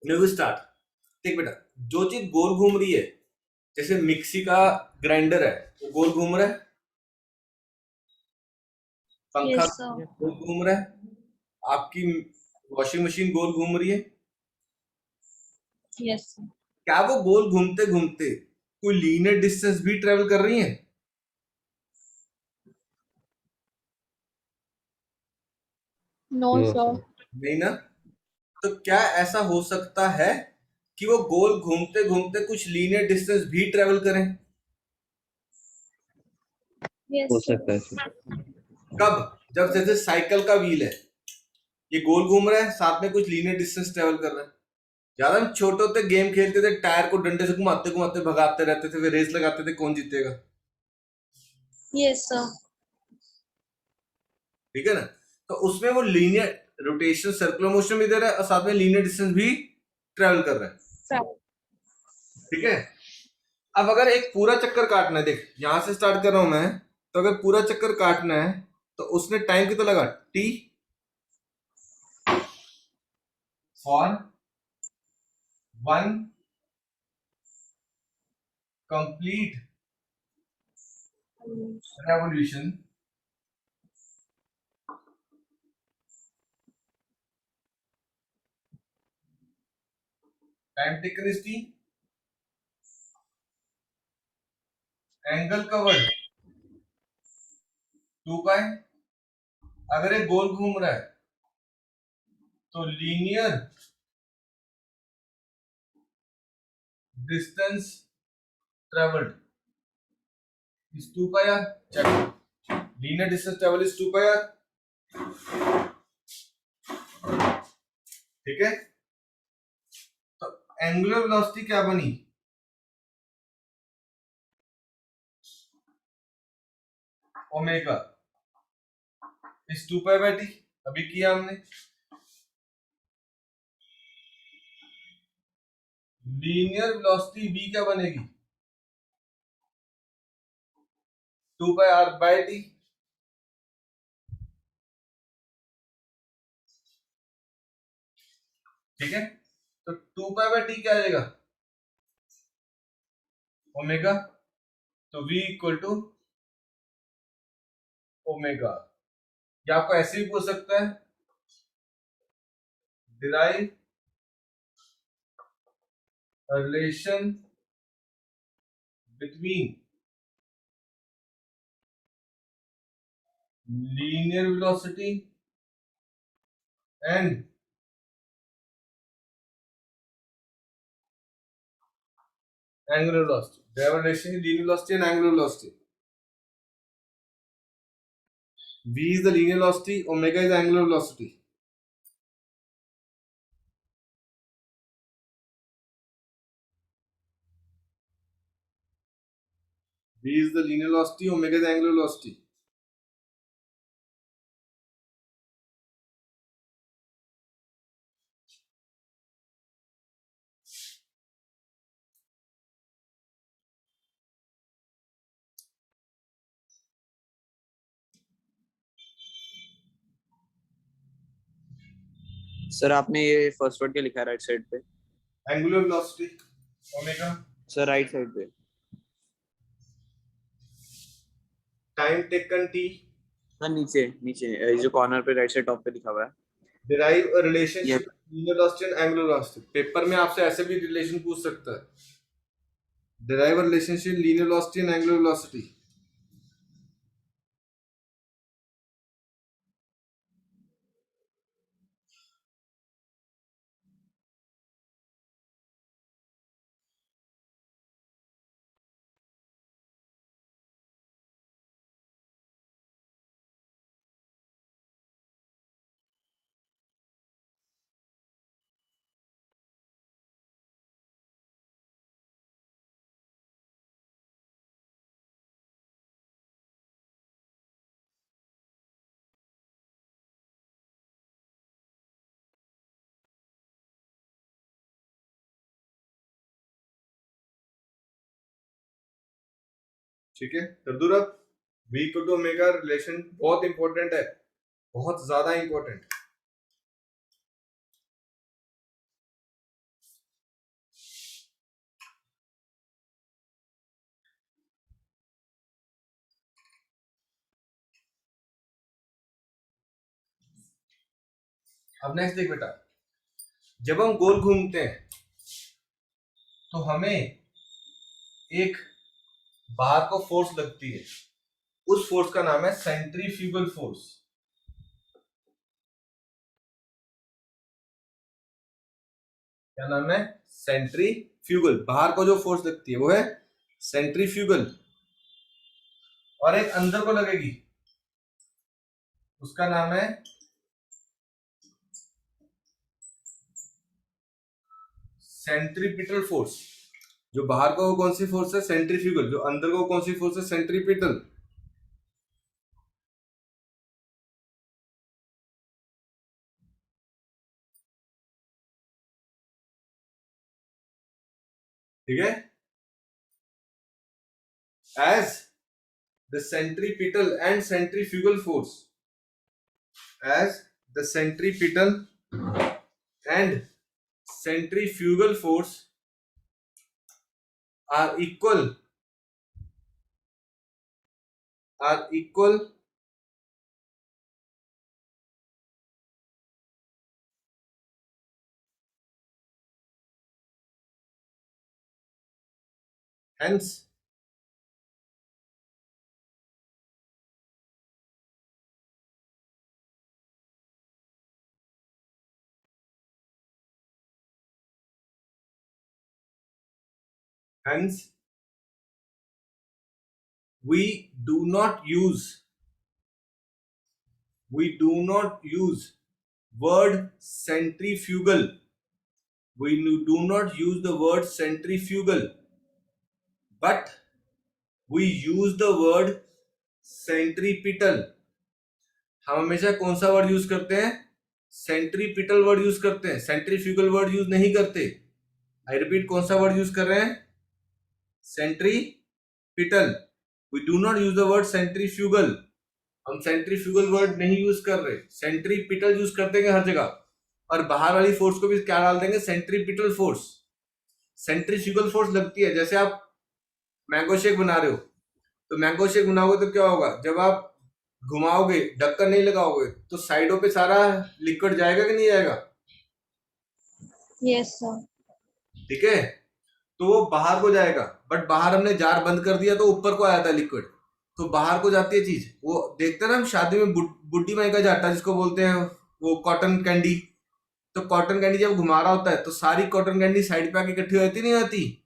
We start. देख बेटा, जो चीज गोल घूम रही है, जैसे मिक्सी का ग्राइंडर है वो गोल घूम रहा है, पंखा Yes, sir. गोल घूम रहा है, आपकी वॉशिंग मशीन गोल घूम रही है। Yes, sir. क्या वो गोल घूमते घूमते कोई लीनियर डिस्टेंस भी ट्रेवल कर रही है? No, no sir. सर। नहीं ना। तो क्या ऐसा हो सकता है कि वो गोल घूमते घूमते कुछ लीनियर डिस्टेंस भी ट्रेवल करें? Yes, हो sir. सकता है सर। कब? जब जैसे साइकिल का व्हील है, ये गोल घूम रहा है, साथ में कुछ लीनियर डिस्टेंस ट्रेवल कर रहा है। ज्यादा हम छोटे होते गेम खेलते थे, टायर को डंडे से घुमाते घुमाते भगाते रहते थे, फिर रेस लगाते थे कौन जीतेगा। Yes, sir. ठीक है ना। तो उसमें वो लीनियर रोटेशन सर्कुलर मोशन भी दे रहा है और साथ में लीनियर डिस्टेंस भी ट्रेवल कर रहा है। Right. ठीक है। अब अगर एक पूरा चक्कर काटना है, देख यहां से स्टार्ट कर रहा हूं मैं, तो अगर पूरा चक्कर काटना है तो उसने टाइम कितना लगा? T for one complete revolution. Time taken is t, angle covered 2 pi. अगर एक गोल घूम रहा है तो linear distance travelled is 2 pi r. Check, linear distance travel is 2 pi r. ठीक है। तो एंगुलर वेलोसिटी क्या बनी? Omega is 2 pi by t. अभी किया हमने। लीनियर वेलोसिटी v क्या बनेगी? 2 पाई आर बाई टी। ठीक है। तो 2 पाई बाई टी क्या आ जाएगा? ओमेगा। तो v इक्वल टू ओमेगा। या आपको ऐसे भी पूछ सकता है, derive relation between linear velocity and angular velocity. They have a relation in linear velocity and angular velocity. V is the linear velocity, omega is the angular velocity. V is the linear velocity, omega is the angular velocity. Sir आपने ये first word क्या लिखा है right side पे? Angular velocity, omega. Sir right side पे Time taken t. Sir नीचे नीचे ये जो कॉर्नर पे राइट साइड टॉप पे लिखा हुआ है। Derive a relationship between linear velocity and angular velocity. Paper में आपसे ऐसे भी रिलेशन पूछ सकता है। Derive a relationship linear velocity and angular velocity. ठीक है, कर दूं अब। V equal to omega relation बहुत इंपॉर्टेंट है, बहुत ज्यादा इंपॉर्टेंट। अब नेक्स्ट देख बेटा, जब हम गोल घूमते हैं तो हमें एक बाहर को फोर्स लगती है, उस फोर्स का नाम है सेंट्रीफ्यूगल फोर्स। क्या नाम है? सेंट्रीफ्यूगल। बाहर को जो फोर्स लगती है वो है सेंट्रीफ्यूगल। और एक अंदर को लगेगी, उसका नाम है सेंट्रीपिटल फोर्स। जो बाहर को वो कौन सी फोर्स है? सेंट्रीफ्यूगल। जो अंदर को कौन सी फोर्स है? सेंट्रीपिटल। ठीक है? As the centripetal and centrifugal force, as the centripetal and centrifugal force are equal hence hence we do not use word centrifugal. We do not use the word centrifugal, but we use the word centripetal. हम हमेशा कौन सा word use करते हैं? Centripetal word use करते हैं, centrifugal word use नहीं करते। आई रिपीट, कौन सा वर्ड यूज कर रहे हैं? Centripetal. We do not use the word centrifugal. हम सेंट्रीफ्यूगल वर्ड नहीं यूज कर रहे, सेंट्रीपिटल यूज कर देंगे हर जगह। और बाहर वाली फोर्स को भी क्या डाल देंगे? Centripetal force. सेंट्रीफ्यूगल फोर्स लगती है, जैसे आप मैंगो शेक बना रहे हो, तो मैंगो शेक बनाओगे तो क्या होगा? जब आप घुमाओगे, ढक्कन नहीं लगाओगे, तो साइडों पे सारा लिक्विड जाएगा कि नहीं जाएगा? Yes, sir. ठीक है, तो वो बाहर को जाएगा। बट बाहर हमने जार बंद कर दिया तो ऊपर को आया था लिक्विड, तो बाहर को जाती है चीज। वो देखते हैं ना हम शादी में बुड्ढी माई का जाटा जिसको बोलते हैं, वो कॉटन कैंडी। तो कॉटन कैंडी जब घुमा रहा होता है तो सारी कॉटन कैंडी साइड पे आके इकट्ठी होती नहीं होती?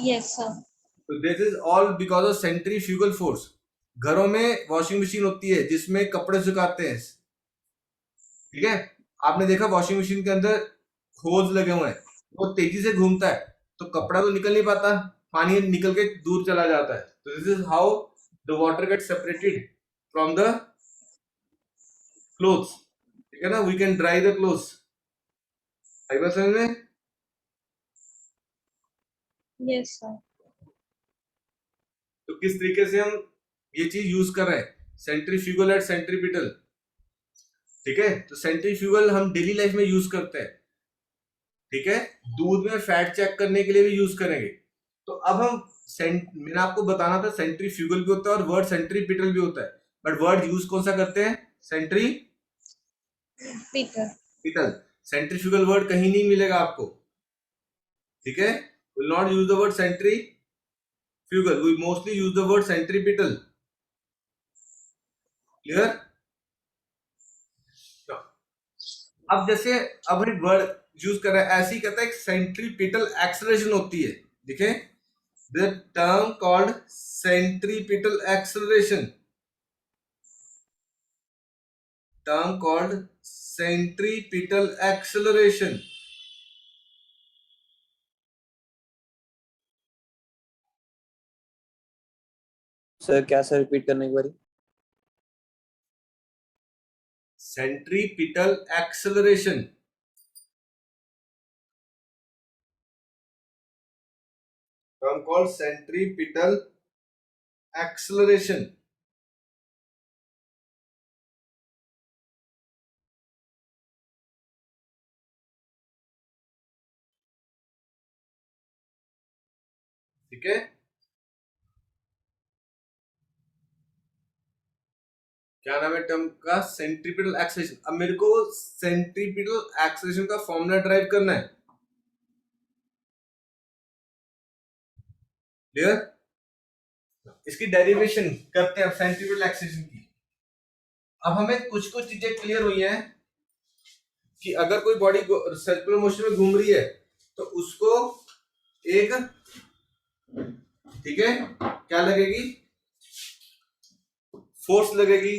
Yes, sir. तो this is all because of centrifugal force. घरों में वॉशिंग मशीन होती है जिसमें कपड़े सुखाते हैं, ठीक है? आपने देखा वॉशिंग मशीन के अंदर होल्स लगे हुए हैं, वो तेजी से घूमता है तो कपड़ा तो निकल नहीं पाता, पानी निकल के दूर चला जाता है। तो this is how the water get separated from the clothes. ठीक है ना? We can dry the clothes. आई बात समझ में? Yes, sir. तो किस तरीके से हम ये चीज यूज कर रहे हैं, सेंट्रीफ्यूगल एंड सेंट्रीपिटल। ठीक है, तो सेंट्रीफ्यूगल हम डेली लाइफ में यूज करते हैं। ठीक है, दूध में फैट चेक करने के लिए भी यूज करेंगे। तो अब हम मैंने आपको बताना था सेंट्रीफ्यूगल भी होता है और वर्ड सेंट्रीपिटल भी होता है, बट वर्ड यूज कौन सा करते हैं? सेंट्रीपिटल। Peter. सेंट्रीफ्यूगल वर्ड कहीं नहीं मिलेगा आपको। ठीक है, will not use the word centrifugal, we mostly use the word centripetal. Clear? अब जैसे अब एक वर्ड यूज कर रहा है, ऐसे ही कहता है सेंट्रीपिटल एक्सेलरेशन होती है। देखें, the term called centripetal acceleration, term called centripetal acceleration. Sir क्या सर, रिपीट करने एक बारी? Centripetal acceleration, term called centripetal acceleration. ठीक है, क्या नाम है टर्म का? Centripetal acceleration. अब मेरे को सेंट्रीपिटल एक्सेलेरेशन का फॉर्मूला ड्राइव करना है। क्लियर? इसकी डेरिवेशन करते हैं अब सेंट्रीपिटल एक्सेलेरेशन की। अब हमें कुछ कुछ चीजें क्लियर हुई हैं कि अगर कोई बॉडी सर्कुलर मोशन में घूम रही है तो उसको एक, ठीक है, क्या लगेगी? फोर्स लगेगी।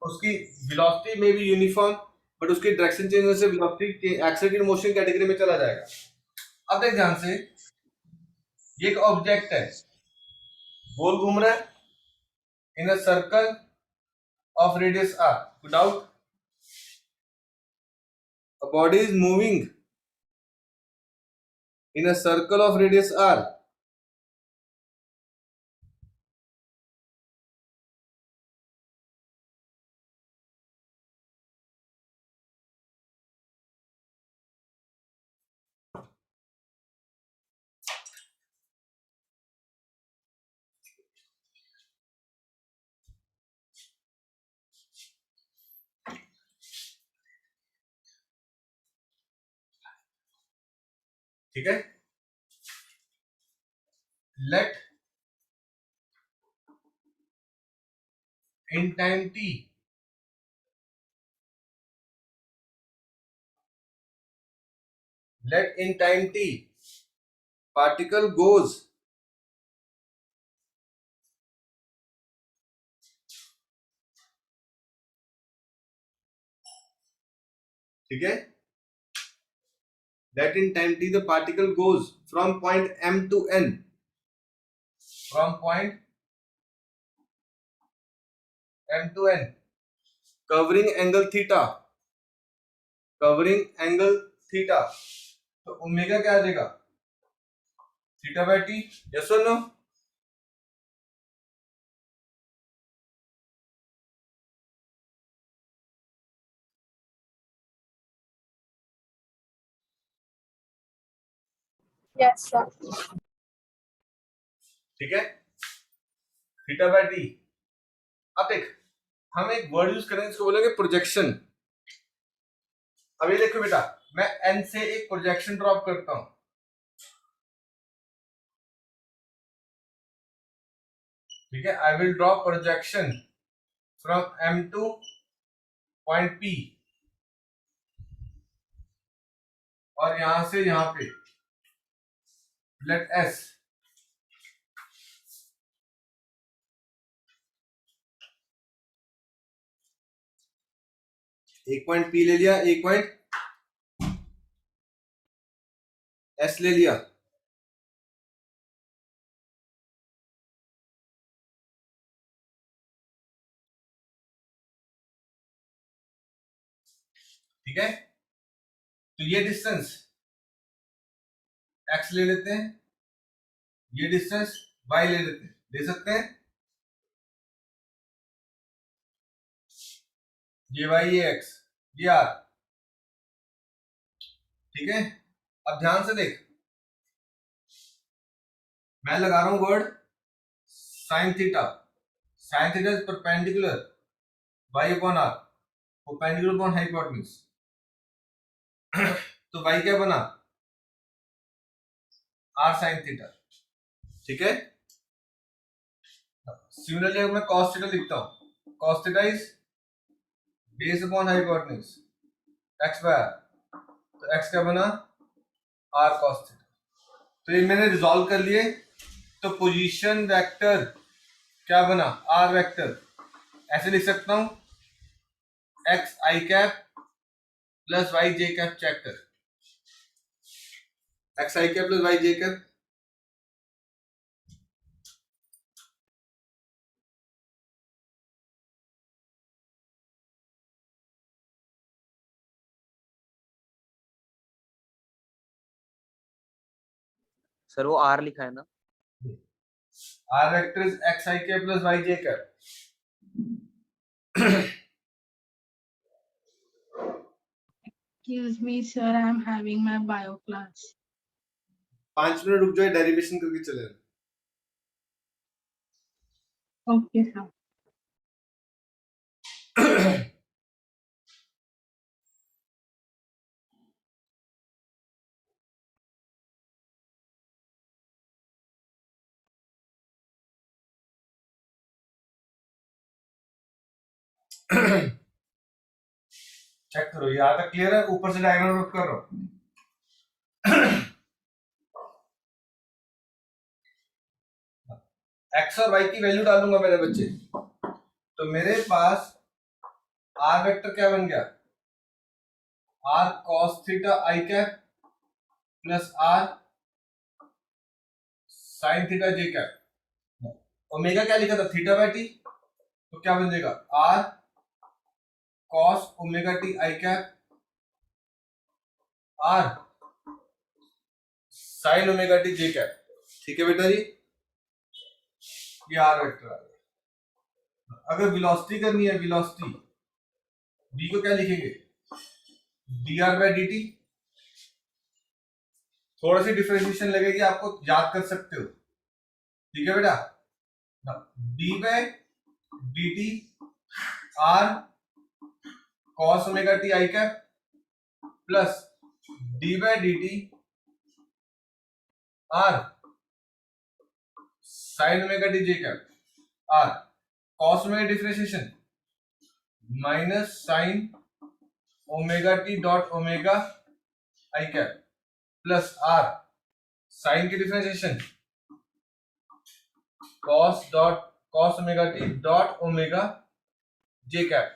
उसकी वेलोसिटी में भी यूनिफॉर्म, बट उसकी डायरेक्शन चेंज होने से वेलोसिटी एक्सेलरेटेड मोशन कैटेगरी में चला जाएगा। अब देख ध्यान से, ये एक ऑब्जेक्ट है, गोल घूम रहा है in a circle of radius r without, a body is moving in a circle of radius r, ठीक है। Let in time t particle goes ठीक है, that in time t the particle goes from point m to n, from point m to n, covering angle theta, तो omega क्या आ जाएगा? Theta by T. Yes और no? Yes, sir. ठीक है, theta by T. अब देख, हम एक वर्ड यूज करेंगे, इसको बोलेंगे प्रोजेक्शन। अब ये देखो बेटा, मैं एन से एक प्रोजेक्शन ड्रॉप करता हूं, ठीक है। I will draw projection from M to point P, और यहां से यहां पे लेट एस, एक पॉइंट पी ले लिया, एक पॉइंट एस ले लिया, ठीक है। तो ये डिस्टेंस एक्स ले लेते हैं, ये डिस्टेंस वाई ले लेते हैं, ले सकते हैं, ये वाई, ये एक्स, ये आर, ठीक है। अब ध्यान से देख, मैं लगा रहा हूं word sine theta. Sine theta is perpendicular y upon r, perpendicular upon hypotenuse. तो वाई क्या बना? आर साइन थीटा, ठीक है। सिमिलरली अगर मैं cos थीटा लिखता हूं, cos theta is base upon hypotenuse x by r, तो एक्स क्या बना? R cos theta. तो ये मैंने रिजॉल्व कर लिए। तो पोजीशन वेक्टर क्या बना? R vector. ऐसे लिख सकता हूं, x i cap plus y j cap. Check कर, x i cap plus y j cap, sir वो आर लिखा है ना? R vector is x i cap plus y j cap. Excuse me, sir, I'm having my bio class. 5 minute रुक जाए, derivation करके चले। Okay, sir. Check करो, यहाँ तक क्लियर है? ऊपर से डायग्राम कर रहा हूँ। एक्स और वाई की वैल्यू डालूंगा मेरे बच्चे, तो मेरे पास आर वेक्टर क्या बन गया? R cos theta i cap plus r sine theta j cap. Omega क्या लिखा था? थीटा बाय टी, तो क्या बन जाएगा? R cos omega t i cap r sine omega t j cap. ठीक है बेटा जी, ये आर वेक्टर आ गया। अगर वेलोसिटी करनी है, वेलोसिटी बी को क्या लिखेंगे? D r by d t. थोड़ा सी डिफरेंशिएशन लगेगी, आपको याद कर सकते हो। ठीक है बेटा, d by d t r cos omega t i cap plus d by d t r sine omega t j cap r cos omega differentiation minus sine omega t dot omega i cap plus r sine की differentiation cos omega t dot omega j cap.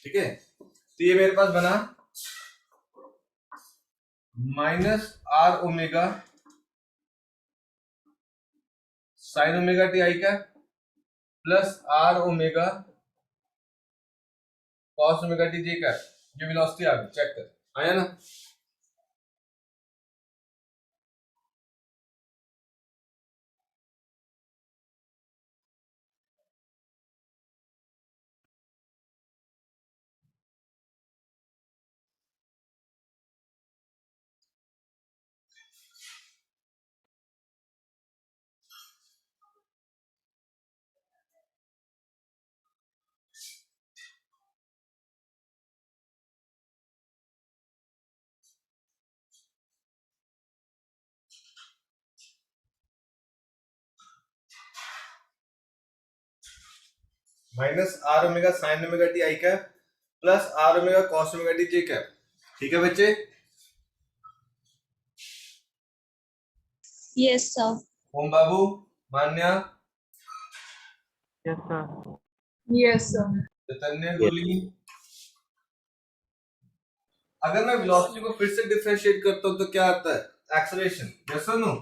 ठीक है, तो ये मेरे पास बना minus r omega sine omega t i cap plus r omega cos omega t j cap. ये velocity आ गई, चेक कर, आया ना? Minus r omega sine omega t i cap plus r omega cos omega t j cap. ठीक है बच्चे? Yes, sir. ओम बाबू, मान्या, Yes, sir. Yes, sir. चैतन्य, गोली। अगर मैं वेलोसिटी को फिर से डिफरेंशिएट करता हूं तो क्या आता है? एक्सेलरेशन। यस और नो?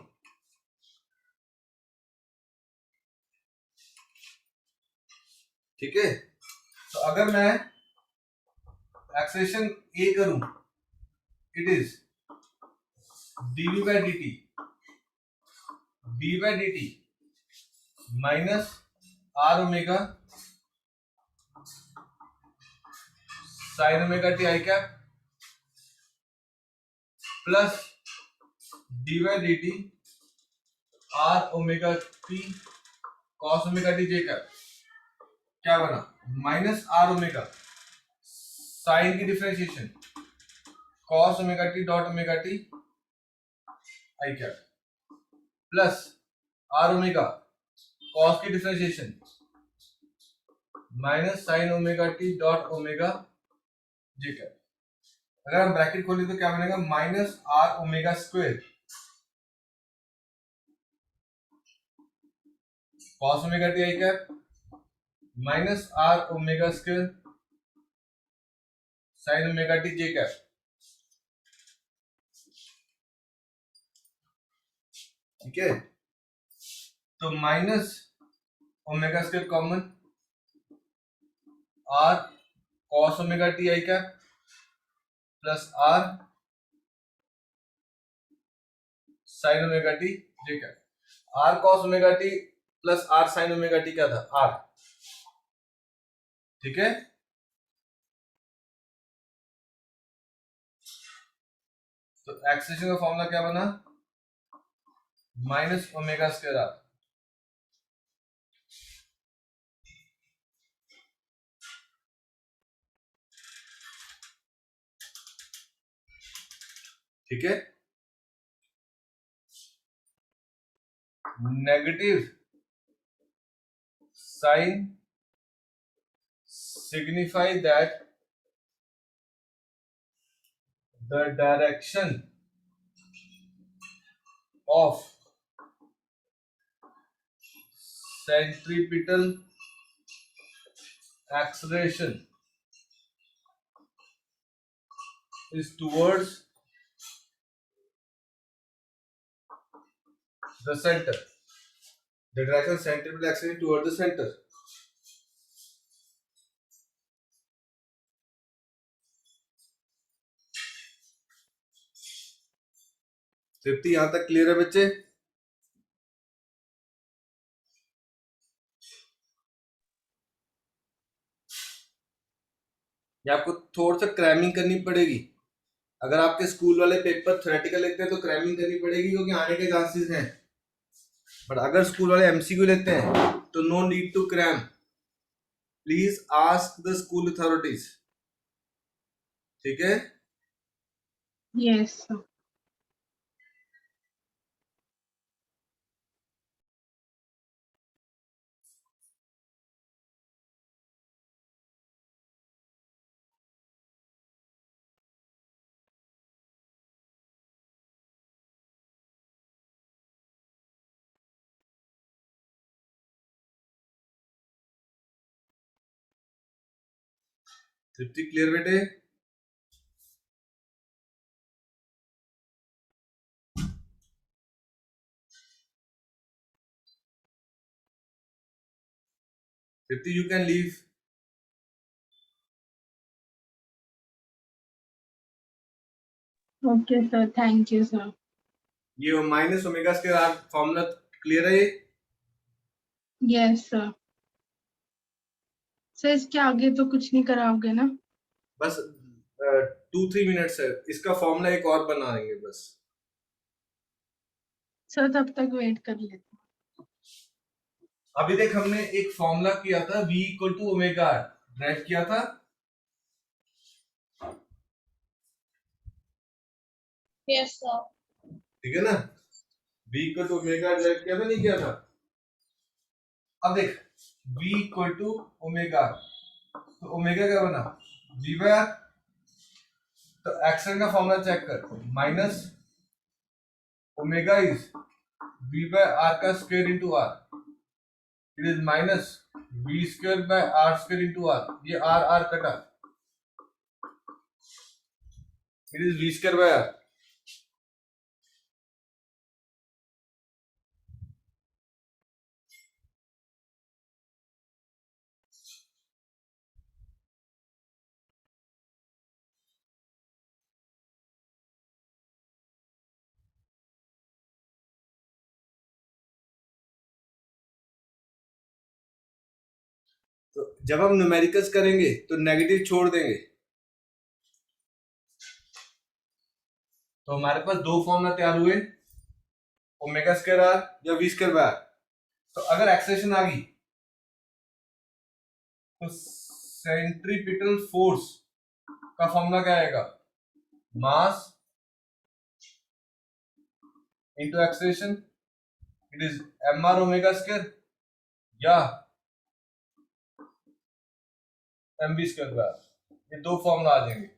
ठीक है, तो अगर मैं एक्सेलरेशन ए करूं, it is dv by dt d by dt minus r omega sine omega t i cap plus d by d t r omega t cos omega t j cap. क्या बना? Minus r omega sine की differentiation cos omega t dot omega t i cap plus r omega cos की differentiation minus sine omega t dot omega j cap. अगर हम bracket खोलें तो क्या बनेगा? Minus r omega square cos omega t i cap minus r omega square sine omega t j cap. ठीक है, तो minus omega square common, r cos omega t i cap plus r sine omega t j cap. R cos omega t plus r sine omega t क्या था? Are. ठीक है, तो acceleration का formula क्या बना? Minus omega square r. ठीक है, negative sign signify that the direction of centripetal acceleration is towards the center. The direction of centripetal acceleration towards the center. तृप्ति यहां तक क्लियर है बच्चे? या आपको थोड़ा सा क्रैमिंग करनी पड़ेगी? अगर आपके स्कूल वाले पेपर थ्योरेटिकल लेते हैं तो क्रैमिंग करनी पड़ेगी क्योंकि आने के चांसेस हैं, बट अगर स्कूल वाले एमसीक्यू लेते हैं तो no need to cram. Please ask the school authorities. ठीक है? Yes, sir. तृप्ति क्लियर बेटे? Tripti you can leave. Okay, sir. Thank you, sir. ये minus omega square r formula clear है? ये Yes, sir. सर इसके आगे तो कुछ नहीं कराओगे ना? बस 2-3 मिनट्स है, इसका फॉर्मूला एक और बनाएंगे बस. सर तब तक वेट कर लेते हैं। अभी देख हमने एक फॉर्मूला किया था v equal to omega r, derive किया था. Yes, sir. ठीक है ना? v equal to omega r derive किया था, नहीं किया था? अब देख v equal to omega r, तो ओमेगा क्या बना? v by r. तो एक्शन का फॉर्मूला चेक कर. Minus omega is v by r का square into r. It is minus v square by r square into r. ये r are कटा, it is v square by r. तो जब हम numericals करेंगे तो नेगेटिव छोड़ देंगे. तो हमारे पास दो फॉर्मूला तैयार हुए, ओमेगा स्क्वायर आर या वी स्क्वायर बाय आर. तो अगर एक्सेलेरेशन आ गई तो सेंट्रीपिटल फोर्स का फॉर्मूला क्या आएगा? Mass into acceleration. It is m r omega square या m v square by r. ये दो फॉर्मूला आ जाएंगे,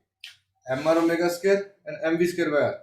m r omega square and m v square by r.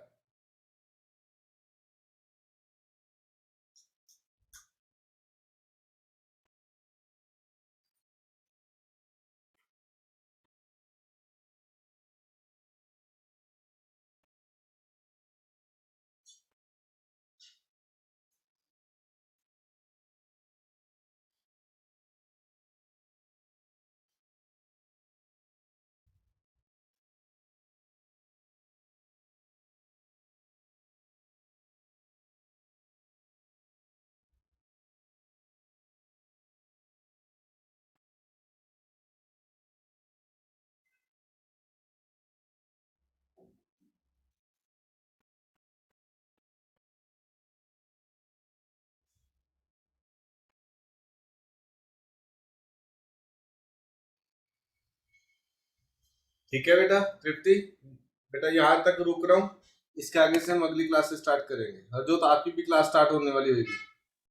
ठीक है बेटा तृप्ति, बेटा यहाँ तक रुक रहा हूँ. इसके आगे से हम अगली क्लास से स्टार्ट करेंगे. और जो तो आपकी भी क्लास स्टार्ट होने वाली होगी.